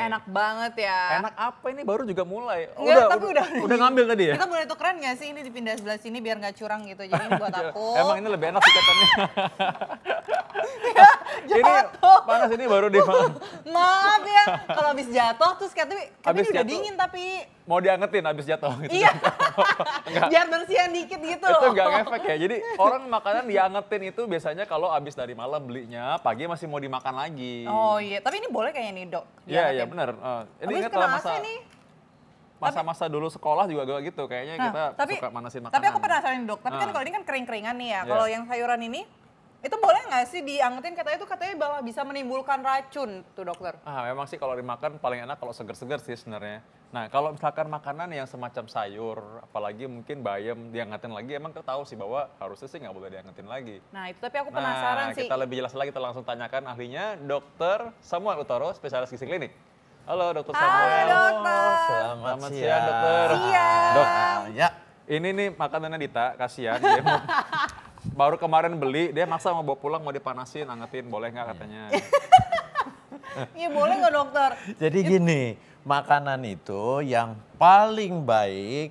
Enak banget ya. Enak apa ini baru juga mulai. Enggak, tapi udah ngambil tadi ya? Kita boleh tukeran nggak sih ini dipindah sebelah sini biar nggak curang gitu. Jadi ini buat aku. Emang ini lebih enak sih katanya. Ini Jatuh. panas ini baru dimakan. Maaf ya, kalau habis jatuh terus katanya Habis ini udah jatuh. dingin tapi Mau diangetin habis jatuh gitu. iya. Enggak. Biar bersihan dikit gitu. Itu nggak ngefek ya. Jadi orang makanan diangetin itu biasanya kalau habis dari malam belinya, pagi masih mau dimakan lagi. Oh iya, tapi ini boleh kayaknya nih dok. Iya, iya diangetin. benar. Ini Habis ingat kena lah AC nih. masa-masa dulu sekolah juga gitu. Kayaknya kita suka manasin makanan. Tapi aku penasaran nih dok, tapi kan kalau ini kan kering-keringan nih ya. Iya. Kalau yang sayuran ini, itu boleh nggak sih diangetin katanya malah bisa menimbulkan racun tuh dokter. Memang sih kalau dimakan paling enak kalau seger-seger sih sebenarnya. Nah kalau misalkan makanan yang semacam sayur, apalagi mungkin bayam diangetin lagi, emang kita tahu sih bahwa harusnya sih nggak boleh diangetin lagi. Nah itu tapi aku penasaran sih. Kita lebih jelas lagi, kita langsung tanyakan ahlinya, Dr. Samuel Utoro, spesialis gizi klinik. Halo Dr. Samuel. Halo dokter. Selamat siang dokter. Siang. Dok, Ya, ini nih makanannya Dita, kasihan. Dia baru kemarin beli, dia maksa mau bawa pulang, mau dipanasin, angetin, boleh nggak katanya. Iya boleh nggak dokter? jadi gini, makanan itu yang paling baik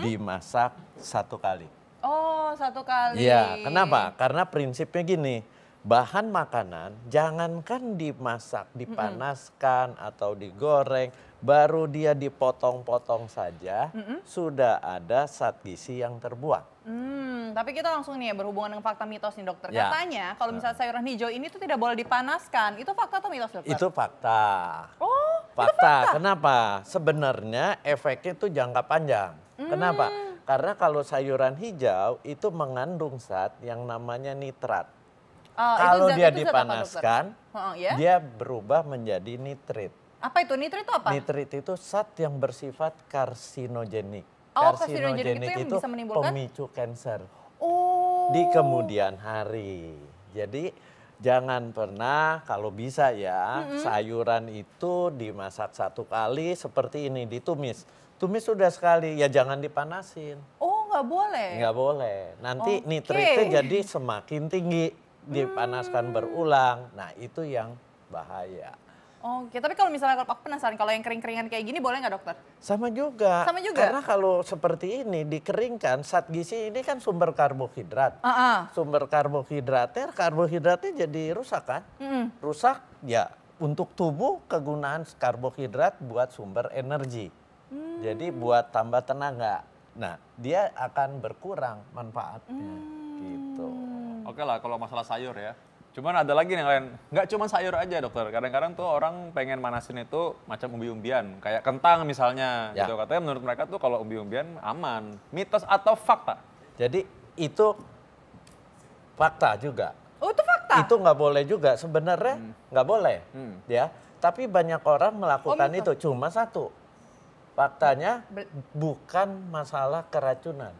dimasak satu kali. Oh 1 kali. Iya, kenapa? Karena prinsipnya gini, bahan makanan jangankan dimasak, dipanaskan atau digoreng, baru dia dipotong-potong saja, sudah ada zat gizi yang terbuang. Tapi kita langsung nih ya berhubungan dengan fakta mitos nih dokter. Ya. Katanya kalau misalnya sayuran hijau ini tuh tidak boleh dipanaskan. Itu fakta atau mitos dokter? Itu fakta. Oh, Fakta. Kenapa? Sebenarnya efeknya itu jangka panjang. Kenapa? Karena kalau sayuran hijau itu mengandung zat yang namanya nitrat. Kalau itu dia zat apa, dipanaskan, dokter? Ya? dia berubah menjadi nitrit. Apa itu? Nitrit itu apa? Nitrit itu zat yang bersifat karsinogenik. Oh, karsinogenik itu yang bisa menimbulkan? Pemicu kanker Oh. di kemudian hari. Jadi jangan pernah kalau bisa ya sayuran itu dimasak satu kali seperti ini, ditumis. Tumis sudah sekali, ya jangan dipanasin. Oh nggak boleh? Nggak boleh. Nanti Oke. nitritnya jadi semakin tinggi, dipanaskan berulang. Nah itu yang bahaya. Oke, tapi kalau misalnya aku penasaran, kalau yang kering-keringan kayak gini boleh nggak dokter? Sama juga. Sama juga? Karena kalau seperti ini dikeringkan, zat gizi ini kan sumber karbohidrat. Sumber karbohidratnya jadi rusak kan? Rusak ya untuk tubuh kegunaan karbohidrat buat sumber energi. Jadi buat tambah tenaga. Nah dia akan berkurang manfaatnya gitu. Oke lah kalau masalah sayur ya. Cuman ada lagi yang lain, nggak cuma sayur aja dokter. Kadang-kadang tuh orang pengen manasin itu macam umbi-umbian. Kayak kentang misalnya Ya. gitu. Katanya menurut mereka tuh kalau umbi-umbian aman. Mitos atau fakta? Jadi itu fakta juga. Oh itu fakta? Itu nggak boleh juga sebenarnya nggak boleh ya. Tapi banyak orang melakukan mitos. itu cuma satu. Faktanya bukan masalah keracunan.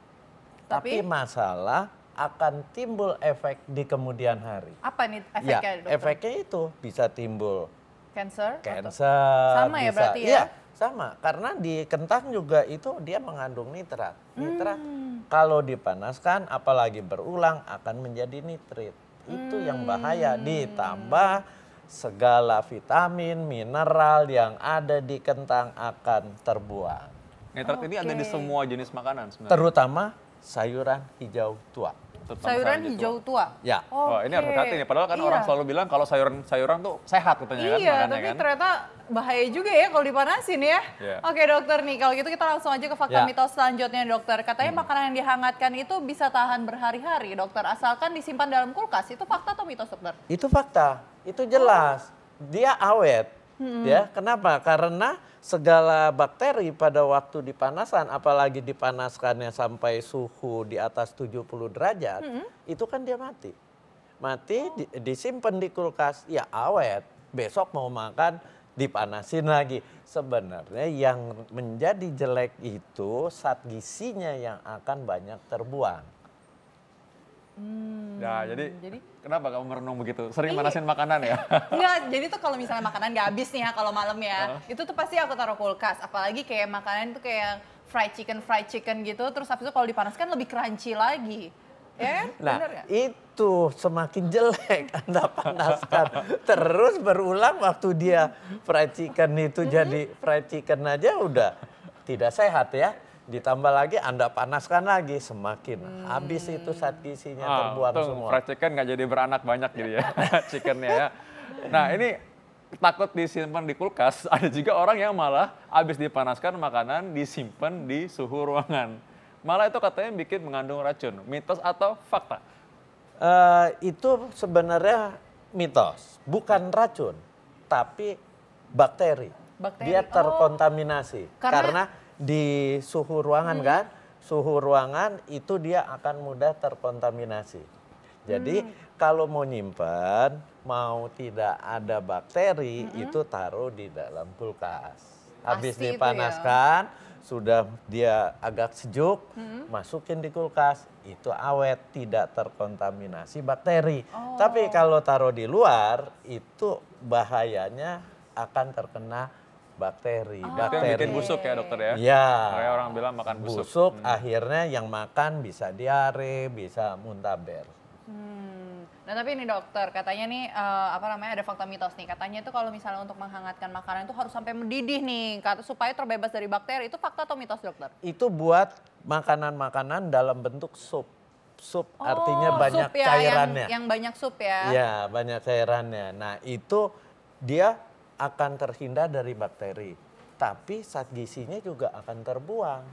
Tapi masalah akan timbul efek di kemudian hari. Apa nih Ya, efeknya dokter? efeknya itu bisa timbul Cancer? kanker. Sama ya bisa- berarti ya? Iya, sama. Karena di kentang juga itu dia mengandung nitrat. Nitrat kalau dipanaskan apalagi berulang akan menjadi nitrit. Itu yang bahaya. Ditambah segala vitamin, mineral yang ada di kentang akan terbuang. Nitrat ini ada di Oke. semua jenis makanan sebenarnya. Terutama sayuran hijau tua. Terutama Sayuran sayur hijau tua? Ya. Wah ini harus Oke. hati-hati nih. Padahal kan Iya. orang selalu bilang kalau sayuran tuh sehat katanya kan. Iya, makannya tapi kan. ternyata bahaya juga ya kalau dipanasin ya. Iya. Oke dokter nih, kalau gitu kita langsung aja ke fakta Ya. mitos selanjutnya dokter. Katanya makanan yang dihangatkan itu bisa tahan berhari-hari dokter, asalkan disimpan dalam kulkas. Itu fakta atau mitos dokter? Itu fakta, itu jelas. Dia awet. Ya, kenapa? Karena segala bakteri pada waktu dipanasan, apalagi dipanaskannya sampai suhu di atas 70 derajat, itu kan dia mati. Mati, disimpan di kulkas, ya awet. Besok mau makan, dipanasin lagi. Sebenarnya yang menjadi jelek itu zat gizinya yang akan banyak terbuang. Ya jadi kenapa kamu merenung begitu? Sering Iya. manasin makanan ya? Enggak, jadi tuh kalau misalnya makanan nggak habis nih ya kalau malam ya, itu tuh pasti aku taruh kulkas. Apalagi kayak makanan itu kayak fried chicken gitu, terus habis itu kalau dipanaskan lebih crunchy lagi. Ya, Nah, bener nggak? itu semakin jelek Anda panaskan. Terus berulang waktu dia fried chicken itu jadi fried chicken aja udah tidak sehat ya. Ditambah lagi Anda panaskan lagi, semakin habis itu zat gizinya terbuang untung semua. fried chicken nggak jadi beranak banyak gitu ya, chickennya ya. Nah ini takut disimpan di kulkas, ada juga orang yang malah habis dipanaskan makanan disimpan di suhu ruangan. Malah itu katanya bikin mengandung racun. Mitos atau fakta? Itu sebenarnya mitos, bukan racun, tapi bakteri. Bakteri, Dia terkontaminasi karena di suhu ruangan kan, suhu ruangan itu dia akan mudah terkontaminasi. Jadi kalau mau nyimpan, mau tidak ada bakteri, itu taruh di dalam kulkas. Habis Pasti itu ya. dipanaskan, sudah dia agak sejuk, masukin di kulkas, itu awet, tidak terkontaminasi bakteri. Tapi kalau taruh di luar, itu bahayanya akan terkena bakteri. Itu yang bikin busuk ya dokter ya? Ya. Kayak orang bilang makan busuk. Busuk, akhirnya yang makan bisa diare, bisa muntaber. Nah tapi ini dokter, katanya nih ada fakta mitos nih. Katanya itu kalau misalnya untuk menghangatkan makanan itu harus sampai mendidih nih, supaya terbebas dari bakteri. Itu fakta atau mitos dokter? Itu buat makanan-makanan dalam bentuk sup. Sup artinya banyak sup ya, cairannya. Yang banyak sup ya. Ya, banyak cairannya. Nah, itu dia akan terhindar dari bakteri. Tapi zat gizinya juga akan terbuang.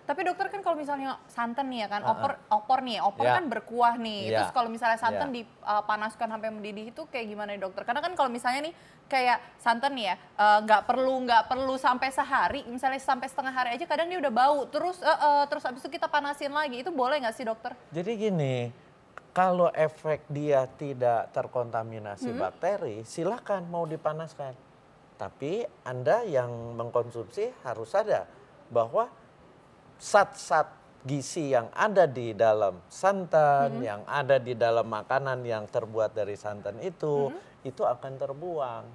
Tapi dokter kan kalau misalnya santan nih ya kan, opor nih, opor Ya. kan berkuah nih. Ya. Terus kalau misalnya santan Ya. dipanaskan sampai mendidih itu kayak gimana nih dokter? Karena kan kalau misalnya nih kayak santan nih ya, nggak perlu sampai sehari, misalnya sampai setengah hari aja kadang dia udah bau. Terus abis itu kita panasin lagi, itu boleh nggak sih dokter? Jadi gini, kalau efek dia tidak terkontaminasi bakteri, silakan mau dipanaskan. Tapi Anda yang mengkonsumsi harus sadar bahwa zat-zat gizi yang ada di dalam santan, yang ada di dalam makanan yang terbuat dari santan itu akan terbuang.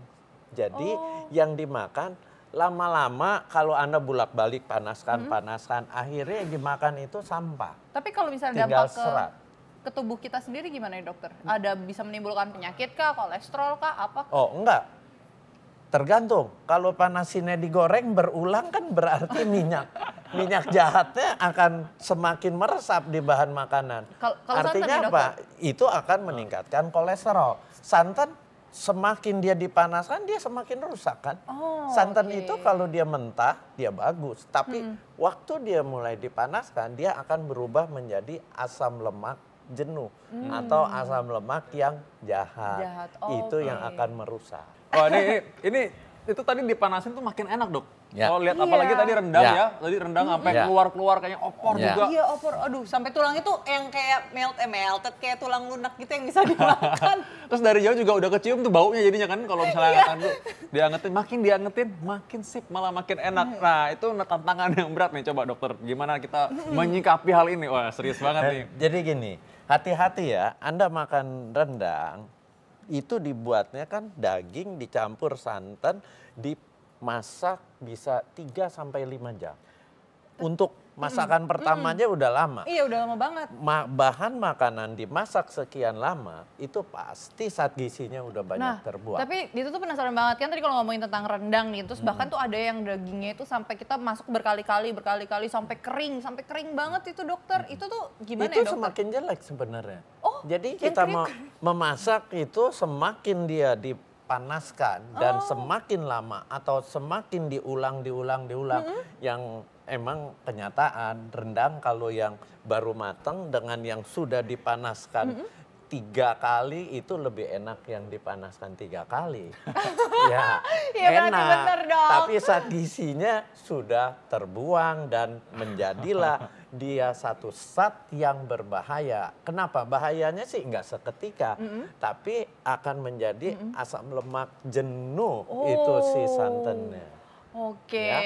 Jadi yang dimakan lama-lama kalau Anda bolak-balik panaskan, akhirnya yang dimakan itu sampah. Tapi kalau misalnya Tinggal dampak serat. ke tubuh kita sendiri gimana ya dokter? Ada bisa menimbulkan penyakit kah, kolesterol kah, apa? Oh enggak, tergantung. Kalau panasinnya digoreng berulang kan berarti minyak jahatnya akan semakin meresap di bahan makanan. Kalau santan Artinya nih, apa? Itu akan meningkatkan kolesterol. Santan semakin dia dipanaskan dia semakin rusak kan. Santan oke. itu kalau dia mentah dia bagus. Tapi waktu dia mulai dipanaskan dia akan berubah menjadi asam lemak jenuh atau asam lemak yang jahat. Jahat, Itu oke. yang akan merusak. Wah ini itu tadi dipanasin tuh makin enak dok. Ya. Kalau lihat Iya. apalagi tadi rendang Ya. ya, tadi rendang sampai Ya. keluar kayaknya opor Ya. juga. Iya opor, aduh sampai tulangnya tuh yang kayak melted kayak tulang lunak gitu yang bisa dimakan. Terus dari jauh juga udah kecium tuh baunya jadinya kan kalau misalnya angkatan tuh diangetin makin sip malah makin enak. Nah itu tantangan yang berat nih, coba dokter gimana kita menyikapi hal ini? Wah serius banget nih. Jadi gini, hati-hati ya, Anda makan rendang itu dibuatnya kan daging dicampur santan dimasak bisa 3 sampai 5 jam. Untuk masakan pertamanya udah lama. Iya udah lama banget. Bahan makanan dimasak sekian lama itu pasti zat gizinya udah banyak terbuang. Tapi itu tuh penasaran banget kan tadi kalau ngomongin tentang rendang nih, terus bahkan tuh ada yang dagingnya itu sampai kita masuk berkali-kali sampai kering banget itu dokter. Itu tuh gimana itu ya dokter? semakin jelek sebenarnya. Oh, Jadi yang kita kering. memasak itu semakin dia dipanaskan dan semakin lama atau semakin diulang yang emang kenyataan rendang kalau yang baru matang dengan yang sudah dipanaskan 3 kali itu lebih enak yang dipanaskan 3 kali. Ya, Iya, berarti enak. bener dong. Tapi zat gizinya sudah terbuang dan menjadilah dia satu zat yang berbahaya. Kenapa? Bahayanya sih enggak seketika, tapi akan menjadi asam lemak jenuh itu si santannya. Oke, Ya.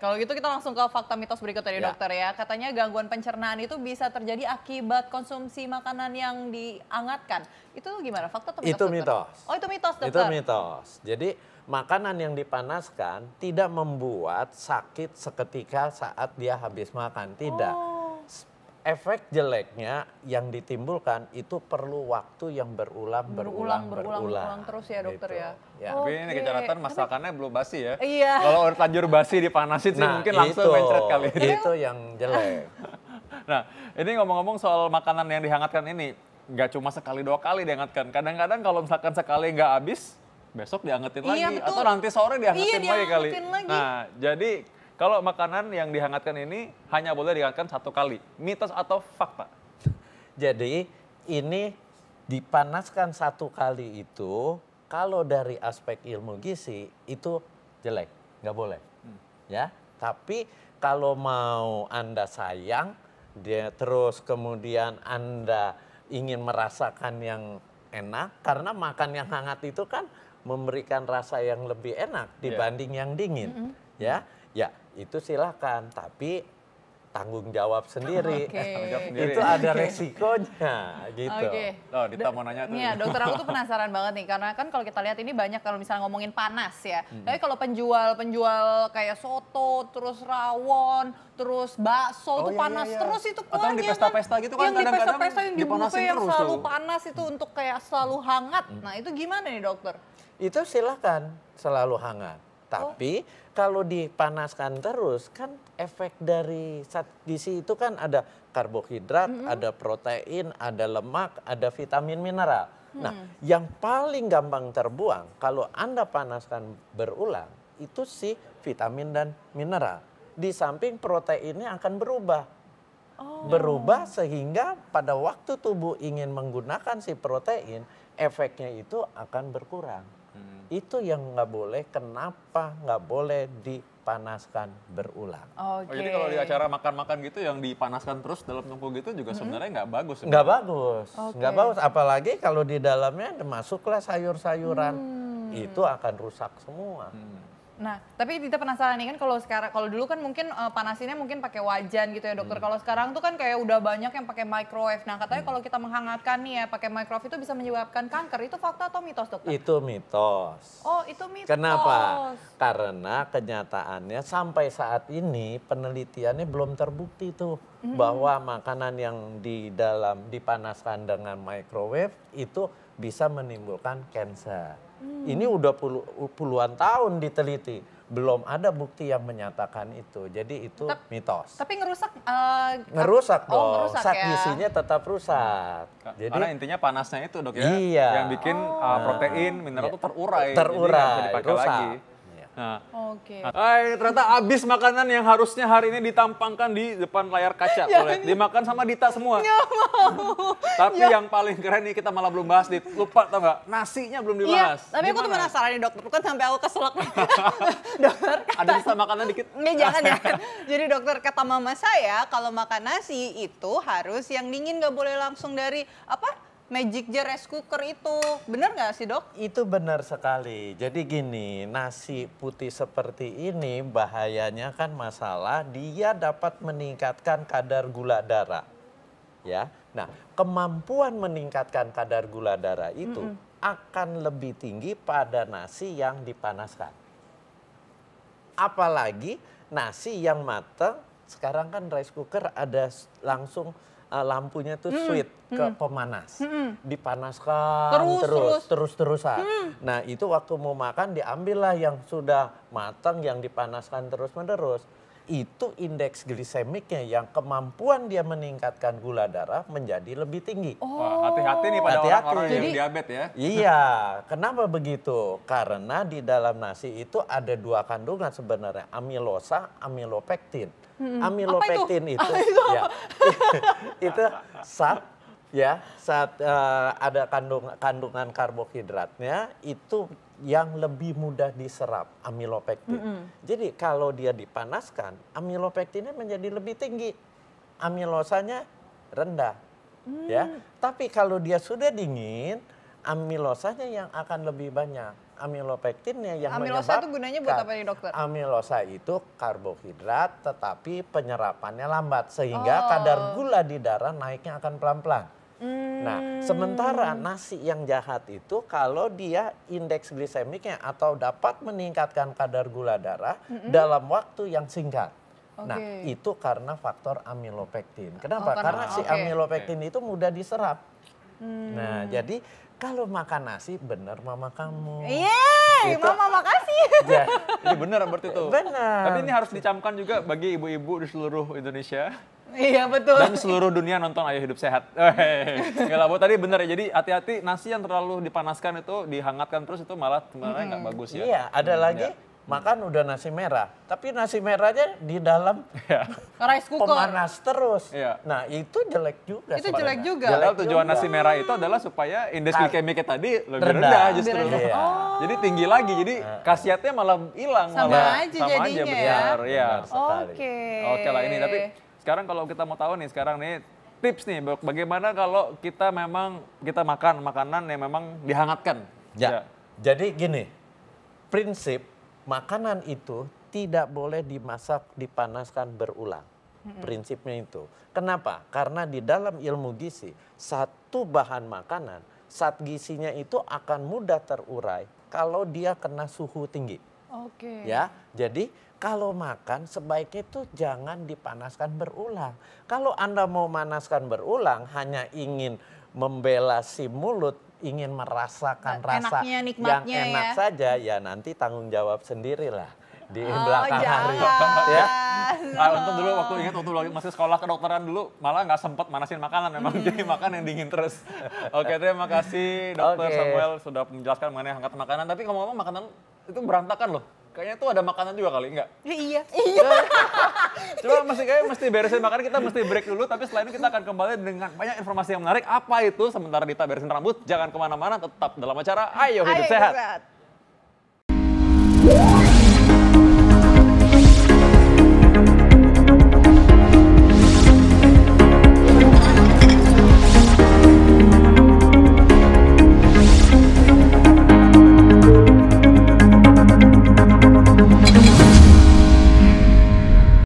kalau gitu kita langsung ke fakta mitos berikut tadi Ya. dokter ya. Katanya gangguan pencernaan itu bisa terjadi akibat konsumsi makanan yang dihangatkan. Itu gimana? Fakta atau mitos? Itu dokter? mitos. Oh itu mitos dokter. Itu mitos. Jadi makanan yang dipanaskan tidak membuat sakit seketika saat dia habis makan, tidak. efek jeleknya yang ditimbulkan itu perlu waktu yang berulang terus ya dokter ya. Ya. Tapi ini catatan masakannya belum basi ya. Iya. Kalau udah lanjur basi dipanasin sih mungkin langsung mencret kali. Itu yang jelek. Nah, ini ngomong-ngomong soal makanan yang dihangatkan ini, nggak cuma sekali 2 kali dihangatkan. Kadang-kadang kalau misalkan sekali nggak habis, besok dihangetin Iya, lagi. betul. Atau nanti sore dihangetin lagi kali. lagi. Nah, jadi kalau makanan yang dihangatkan ini hanya boleh dihangatkan 1 kali. Mitos atau fakta? Jadi ini dipanaskan 1 kali itu kalau dari aspek ilmu gizi itu jelek, nggak boleh. Ya, tapi kalau mau Anda sayang, dia terus kemudian Anda ingin merasakan yang enak, karena makan yang hangat itu kan memberikan rasa yang lebih enak dibanding yang dingin. Ya, itu silakan, tapi tanggung jawab sendiri. Tanggung jawab sendiri. Itu ada resikonya gitu. Oh, Dita mau nanya tuh. Iya, dokter aku tuh penasaran banget nih karena kan kalau kita lihat ini banyak kalau misalnya ngomongin panas ya. Tapi kalau penjual kayak soto, terus rawon, terus bakso itu panas terus itu Atau yang di kuahnya pesta-pesta gitu kan yang di kadang-kadang pesta-pesta yang di buffet dipanasin yang terus selalu tuh. panas itu untuk kayak selalu hangat. Nah, itu gimana nih dokter? Itu silakan selalu hangat. Tapi kalau dipanaskan terus kan efek dari zat gizi itu kan ada karbohidrat, ada protein, ada lemak, ada vitamin mineral. Nah, yang paling gampang terbuang kalau Anda panaskan berulang itu si vitamin dan mineral. Di samping proteinnya akan berubah. Berubah sehingga pada waktu tubuh ingin menggunakan si protein, efeknya itu akan berkurang. Itu yang nggak boleh, kenapa nggak boleh dipanaskan berulang. Oh, jadi kalau di acara makan-makan gitu yang dipanaskan terus dalam tungku gitu juga sebenarnya nggak bagus. Nggak bagus, nggak bagus. Apalagi kalau di dalamnya masuklah sayur-sayuran, itu akan rusak semua. Nah, tapi Dita penasaran nih kan kalau dulu kan mungkin panasinnya mungkin pakai wajan gitu ya dokter. Kalau sekarang tuh kan kayak udah banyak yang pakai microwave. Nah, katanya kalau kita menghangatkan nih ya pakai microwave itu bisa menyebabkan kanker. Itu fakta atau mitos, dokter? Itu mitos. Oh, itu mitos. Kenapa? Karena kenyataannya sampai saat ini penelitiannya belum terbukti tuh bahwa makanan yang di dalam dipanaskan dengan microwave itu bisa menimbulkan kanker. Ini udah puluhan tahun diteliti, belum ada bukti yang menyatakan itu. Jadi itu mitos. Tapi ngerusak Ngerusak dong, ngerusak zat ya. gizinya tetap rusak. Jadi Karena intinya panasnya itu dok ya, Iya. yang bikin protein, mineral itu terurai. Terurai, jadi nggak bisa dipakai rusak. lagi. Iya. Nah, Oke. ternyata habis makanan yang harusnya hari ini ditampangkan di depan layar kaca. Boleh dimakan sama Dita semua. Tapi yang paling keren nih kita malah belum bahas, Dit. Lupa tau nggak? Nasinya belum Iya, dibahas. tapi aku tuh Gimana? penasaran nih dokter, kan sampai aku keselak. Dokter, Ada sisa makanan dikit? Nggak, jangan. Jadi dokter, kata mama saya kalau makan nasi itu harus yang dingin, nggak boleh langsung dari magic jar rice cooker itu. Bener nggak sih dok? Itu benar sekali. Jadi gini, nasi putih seperti ini bahayanya kan masalah dia dapat meningkatkan kadar gula darah. Ya. Nah, kemampuan meningkatkan kadar gula darah itu akan lebih tinggi pada nasi yang dipanaskan. Apalagi nasi yang matang, sekarang kan rice cooker ada langsung lampunya tuh switch ke pemanas. Dipanaskan terus-terusan. Nah, itu waktu mau makan diambillah yang sudah matang, yang dipanaskan terus-menerus. Itu indeks glisemiknya yang kemampuan dia meningkatkan gula darah menjadi lebih tinggi. Wah, hati-hati nih pada Hati-hati. orang-orang yang Jadi- diabetes ya. Iya, kenapa begitu? Karena di dalam nasi itu ada 2 kandungan sebenarnya, amilosa, amilopektin. Amilopektin itu, ya, itu zat ada kandungan karbohidratnya itu yang lebih mudah diserap, amilopektin. Jadi kalau dia dipanaskan, amilopektinnya menjadi lebih tinggi, amilosanya rendah. Ya, tapi kalau dia sudah dingin, amilosanya yang akan lebih banyak. Amilopektinnya yang Amilosa itu gunanya buat apa nih, dokter? Amilosa itu karbohidrat tetapi penyerapannya lambat sehingga kadar gula di darah naiknya akan pelan-pelan. Nah, sementara nasi yang jahat itu kalau dia indeks glisemiknya atau dapat meningkatkan kadar gula darah dalam waktu yang singkat. Nah, itu karena faktor amilopektin. Kenapa? karena- Karena si oke. amilopektin itu mudah diserap. Nah, jadi kalau makan nasi benar mama kamu. Yeay, Itu- Mama makasih. Ya, Ini benar berarti itu. benar. Tapi ini harus dicamkan juga bagi ibu-ibu di seluruh Indonesia Iya betul. dan seluruh dunia nonton Ayo Hidup Sehat. Nggak lah, Bu, tadi benar ya. Jadi hati-hati nasi yang terlalu dipanaskan itu, dihangatkan terus itu malah sebenarnya nggak bagus ya. Iya, ada lagi makan udah nasi merah, tapi nasi merahnya di dalam Rice cooker. pemanas terus. Iya. Nah, itu jelek juga. Itu sebenarnya. jelek juga. Padahal tujuan juga. nasi merah itu adalah supaya indeks glikemiknya tadi lebih Rendah. rendah justru. Lebih rendah. Iya. Jadi tinggi lagi, jadi khasiatnya malah hilang. Sama malah. aja Sama jadinya aja, ya. benar. Iya. Benar sekali. Oke. Oke lah ini, tapi sekarang kalau kita mau tahu nih, sekarang nih tips nih, bagaimana kalau kita memang kita makan makanan yang memang dihangatkan. Ya. Jadi gini, prinsip makanan itu tidak boleh dimasak, dipanaskan berulang. Prinsipnya itu. Kenapa? Karena di dalam ilmu gizi, satu bahan makanan, zat gizinya itu akan mudah terurai kalau dia kena suhu tinggi. Oke. Ya, jadi kalau makan sebaiknya itu jangan dipanaskan berulang. Kalau Anda mau manaskan berulang hanya ingin membela si mulut, ingin merasakan rasa Enaknya, yang nikmatnya enak ya. saja, ya nanti tanggung jawab sendirilah di Oh, belakang hari. jangan. Ya. Untung dulu waktu masih sekolah kedokteran dulu malah nggak sempet manasin makanan memang jadi makan yang dingin terus. Oke, terima kasih Dokter Oke. Samuel sudah menjelaskan mengenai hangat makanan. Tapi ngomong-ngomong makanan itu berantakan loh. Kayaknya tuh ada makanan juga kali, enggak? Iya. Coba mesti beresin makanan, kita mesti break dulu. Tapi setelah ini kita akan kembali dengan banyak informasi yang menarik. Apa itu? Sementara Dita beresin rambut, jangan kemana-mana, tetap dalam acara Ayo Hidup Sehat.